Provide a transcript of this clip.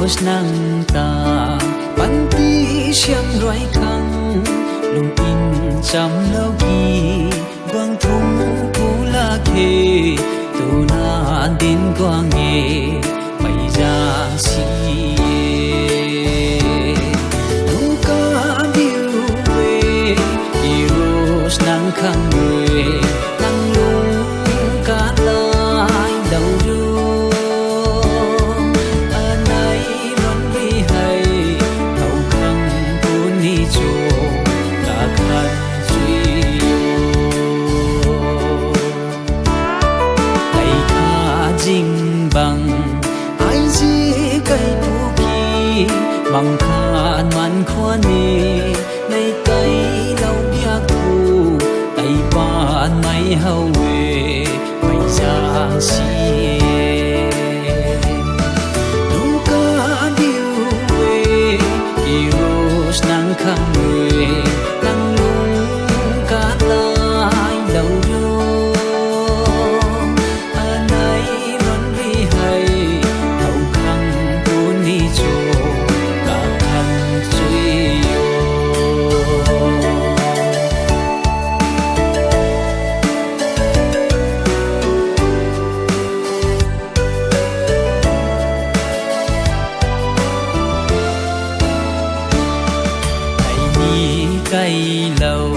nang ta pan ti siam roi khang lung in cham lo ki quang thung pu la khe tu na din quang ye mai giang si lung ca biu về heroes nang khang người nang lung ca lai đầu du bằng ai gì cây phú kỳ bằng khan man khoan ni nay cây lâu biak thu tay ban mai hậu về mày giang si nung ca điêu về heroes nang khang người nang lung ca lai đầu du cây lâu